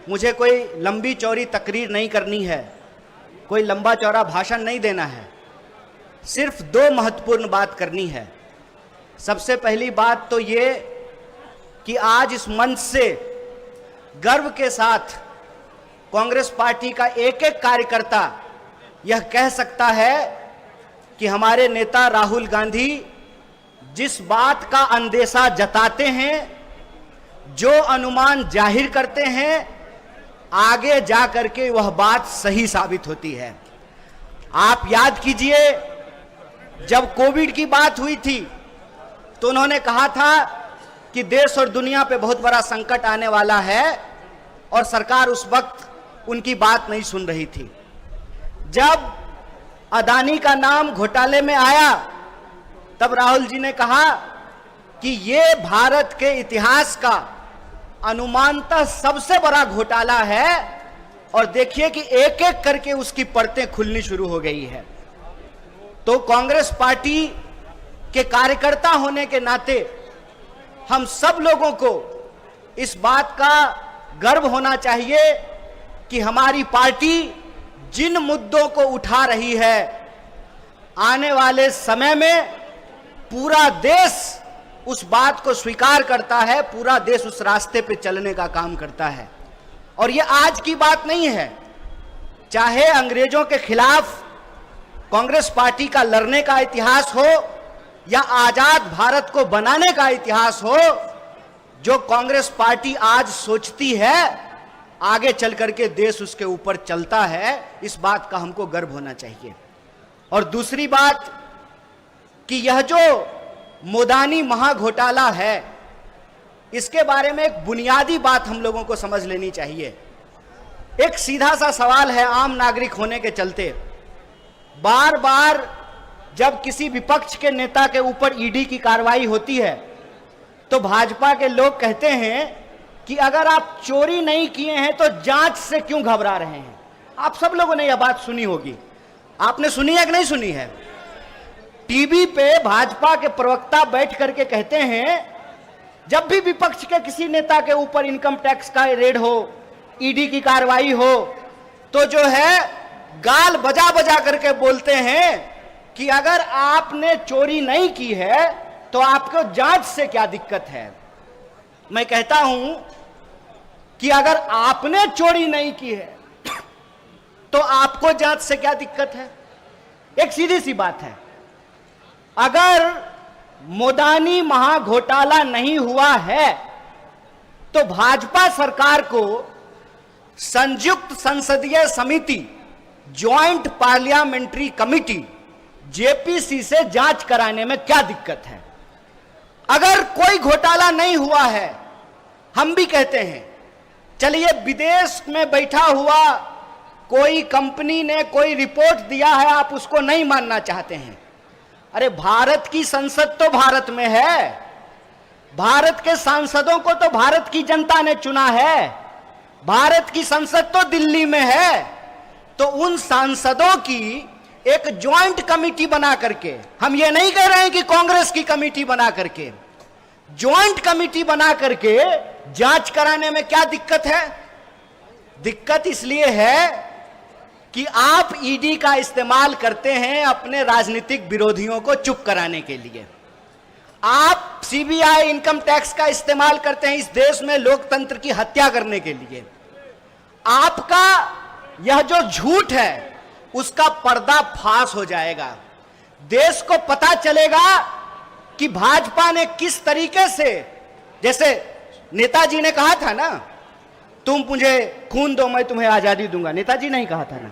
मुझे कोई लंबी चौड़ी तकरीर नहीं करनी है, कोई लंबा चौड़ा भाषण नहीं देना है, सिर्फ दो महत्वपूर्ण बात करनी है। सबसे पहली बात तो ये कि आज इस मंच से गर्व के साथ कांग्रेस पार्टी का एक एक कार्यकर्ता यह कह सकता है कि हमारे नेता राहुल गांधी जिस बात का अंदेशा जताते हैं, जो अनुमान जाहिर करते हैं, आगे जा करके वह बात सही साबित होती है। आप याद कीजिए, जब कोविड की बात हुई थी तो उन्होंने कहा था कि देश और दुनिया पे बहुत बड़ा संकट आने वाला है और सरकार उस वक्त उनकी बात नहीं सुन रही थी। जब अदानी का नाम घोटाले में आया तब राहुल जी ने कहा कि ये भारत के इतिहास का अनुमानतः सबसे बड़ा घोटाला है और देखिए कि एक एक करके उसकी परतें खुलनी शुरू हो गई है। तो कांग्रेस पार्टी के कार्यकर्ता होने के नाते हम सब लोगों को इस बात का गर्व होना चाहिए कि हमारी पार्टी जिन मुद्दों को उठा रही है, आने वाले समय में पूरा देश उस बात को स्वीकार करता है, पूरा देश उस रास्ते पे चलने का काम करता है। और ये आज की बात नहीं है, चाहे अंग्रेजों के खिलाफ कांग्रेस पार्टी का लड़ने का इतिहास हो या आजाद भारत को बनाने का इतिहास हो, जो कांग्रेस पार्टी आज सोचती है आगे चल करके देश उसके ऊपर चलता है, इस बात का हमको गर्व होना चाहिए। और दूसरी बात कि यह जो मोदानी महाघोटाला है, इसके बारे में एक बुनियादी बात हम लोगों को समझ लेनी चाहिए। एक सीधा सा सवाल है आम नागरिक होने के चलते, बार बार जब किसी विपक्ष के नेता के ऊपर ईडी की कार्रवाई होती है तो भाजपा के लोग कहते हैं कि अगर आप चोरी नहीं किए हैं तो जांच से क्यों घबरा रहे हैं। आप सब लोगों ने यह बात सुनी होगी, आपने सुनी है कि नहीं सुनी है? टीवी पे भाजपा के प्रवक्ता बैठ करके कहते हैं जब भी विपक्ष के किसी नेता के ऊपर इनकम टैक्स का रेड हो, ईडी की कार्रवाई हो, तो जो है गाल बजा बजा करके बोलते हैं कि अगर आपने चोरी नहीं की है तो आपको जांच से क्या दिक्कत है। मैं कहता हूं कि अगर आपने चोरी नहीं की है तो आपको जांच से क्या दिक्कत है। एक सीधी सी बात है, अगर मोदानी महाघोटाला नहीं हुआ है तो भाजपा सरकार को संयुक्त संसदीय समिति, ज्वाइंट पार्लियामेंट्री कमिटी, जेपीसी से जांच कराने में क्या दिक्कत है। अगर कोई घोटाला नहीं हुआ है, हम भी कहते हैं चलिए विदेश में बैठा हुआ कोई कंपनी ने कोई रिपोर्ट दिया है, आप उसको नहीं मानना चाहते हैं। अरे भारत की संसद तो भारत में है, भारत के सांसदों को तो भारत की जनता ने चुना है, भारत की संसद तो दिल्ली में है। तो उन सांसदों की एक ज्वाइंट कमिटी बना करके, हम ये नहीं कह रहे हैं कि कांग्रेस की कमिटी बना करके, ज्वाइंट कमिटी बना करके जांच कराने में क्या दिक्कत है। दिक्कत इसलिए है कि आप ईडी का इस्तेमाल करते हैं अपने राजनीतिक विरोधियों को चुप कराने के लिए, आप सीबीआई इनकम टैक्स का इस्तेमाल करते हैं इस देश में लोकतंत्र की हत्या करने के लिए। आपका यह जो झूठ है उसका पर्दाफाश हो जाएगा, देश को पता चलेगा कि भाजपा ने किस तरीके से, जैसे नेताजी ने कहा था ना, तुम मुझे खून दो मैं तुम्हें आजादी दूंगा, नेताजी नहीं कहा था ना।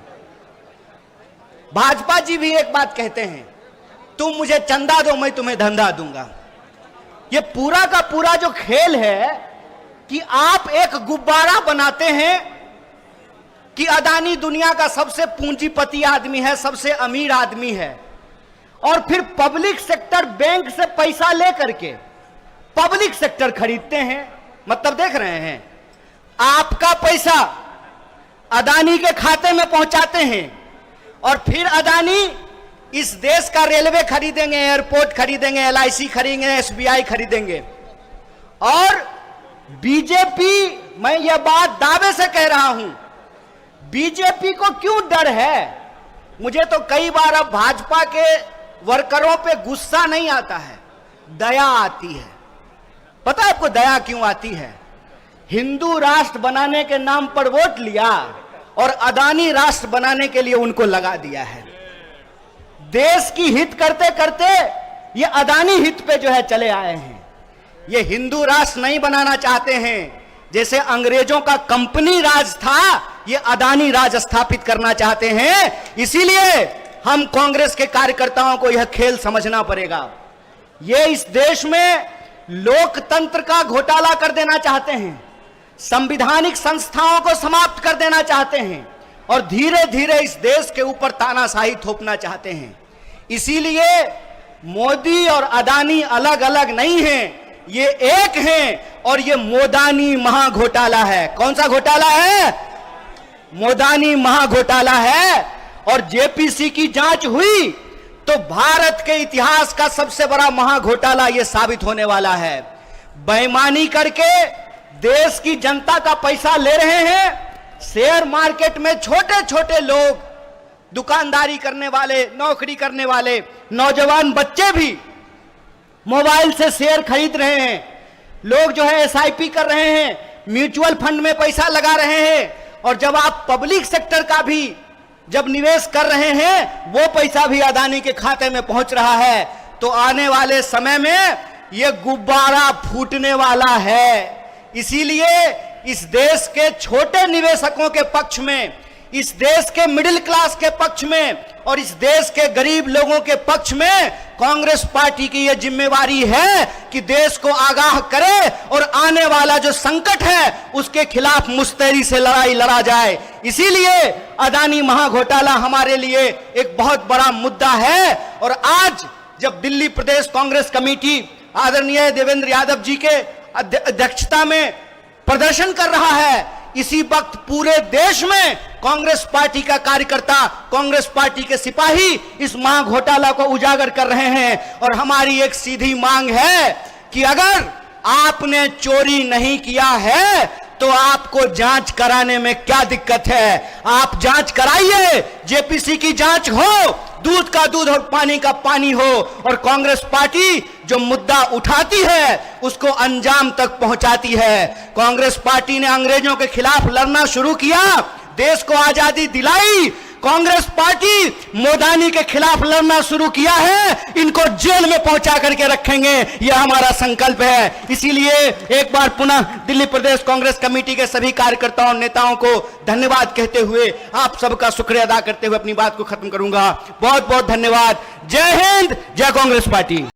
भाजपा जी भी एक बात कहते हैं, तुम मुझे चंदा दो मैं तुम्हें धंधा दूंगा। ये पूरा का पूरा जो खेल है कि आप एक गुब्बारा बनाते हैं कि अदानी दुनिया का सबसे पूंजीपति आदमी है, सबसे अमीर आदमी है, और फिर पब्लिक सेक्टर बैंक से पैसा लेकर के पब्लिक सेक्टर खरीदते हैं। मतलब देख रहे हैं, आपका पैसा अदानी के खाते में पहुंचाते हैं और फिर अदानी इस देश का रेलवे खरीदेंगे, एयरपोर्ट खरीदेंगे, एलआईसी खरीदेंगे, एसबीआई खरीदेंगे। और बीजेपी, मैं यह बात दावे से कह हूं, बीजेपी को क्यों डर है? मुझे तो कई बार अब भाजपा के वर्करों पे गुस्सा नहीं आता है, दया आती है। पता है आपको दया क्यों आती है? हिंदू राष्ट्र बनाने के नाम पर वोट लिया और अदानी राष्ट्र बनाने के लिए उनको लगा दिया है। देश की हित करते करते ये अदानी हित पे जो है चले आए हैं। ये हिंदू राष्ट्र नहीं बनाना चाहते हैं। जैसे अंग्रेजों का कंपनी राज था, ये अदानी राज स्थापित करना चाहते हैं। इसीलिए हम कांग्रेस के कार्यकर्ताओं को यह खेल समझना पड़ेगा। ये इस देश में लोकतंत्र का घोटाला कर देना चाहते हैं, संवैधानिक संस्थाओं को समाप्त कर देना चाहते हैं और धीरे धीरे इस देश के ऊपर तानाशाही थोपना चाहते हैं। इसीलिए मोदी और अदानी अलग अलग नहीं हैं, ये एक हैं और ये मोदानी महाघोटाला है। कौन सा घोटाला है? मोदानी महाघोटाला है। और जेपीसी की जांच हुई तो भारत के इतिहास का सबसे बड़ा महाघोटाला यह साबित होने वाला है। बेईमानी करके देश की जनता का पैसा ले रहे हैं। शेयर मार्केट में छोटे छोटे लोग, दुकानदारी करने वाले, नौकरी करने वाले नौजवान बच्चे भी मोबाइल से शेयर खरीद रहे हैं। लोग जो है एसआईपी कर रहे हैं, म्यूचुअल फंड में पैसा लगा रहे हैं। और जब आप पब्लिक सेक्टर का भी जब निवेश कर रहे हैं, वो पैसा भी अदानी के खाते में पहुंच रहा है। तो आने वाले समय में ये गुब्बारा फूटने वाला है। इसीलिए इस देश के छोटे निवेशकों के पक्ष में, इस देश के मिडिल क्लास के पक्ष में और इस देश के गरीब लोगों के पक्ष में कांग्रेस पार्टी की यह जिम्मेवारी है कि देश को आगाह करे और आने वाला जो संकट है उसके खिलाफ मुस्तैदी से लड़ाई लड़ा जाए। इसीलिए अदानी महाघोटाला हमारे लिए एक बहुत बड़ा मुद्दा है। और आज जब दिल्ली प्रदेश कांग्रेस कमेटी आदरणीय देवेंद्र यादव जी के अध्यक्षता में प्रदर्शन कर रहा है, इसी वक्त पूरे देश में कांग्रेस पार्टी का कार्यकर्ता, कांग्रेस पार्टी के सिपाही इस महाघोटाला को उजागर कर रहे हैं। और हमारी एक सीधी मांग है कि अगर आपने चोरी नहीं किया है तो आपको जांच कराने में क्या दिक्कत है? आप जांच कराइए, जेपीसी की जांच हो, दूध का दूध और पानी का पानी हो। और कांग्रेस पार्टी जो मुद्दा उठाती है उसको अंजाम तक पहुंचाती है। कांग्रेस पार्टी ने अंग्रेजों के खिलाफ लड़ना शुरू किया, देश को आजादी दिलाई। कांग्रेस पार्टी मोदानी के खिलाफ लड़ना शुरू किया है, इनको जेल में पहुंचा करके रखेंगे, यह हमारा संकल्प है। इसीलिए एक बार पुनः दिल्ली प्रदेश कांग्रेस कमेटी के सभी कार्यकर्ताओं नेताओं को धन्यवाद कहते हुए, आप सबका शुक्रिया अदा करते हुए अपनी बात को खत्म करूंगा। बहुत बहुत धन्यवाद। जय हिंद, जय कांग्रेस पार्टी।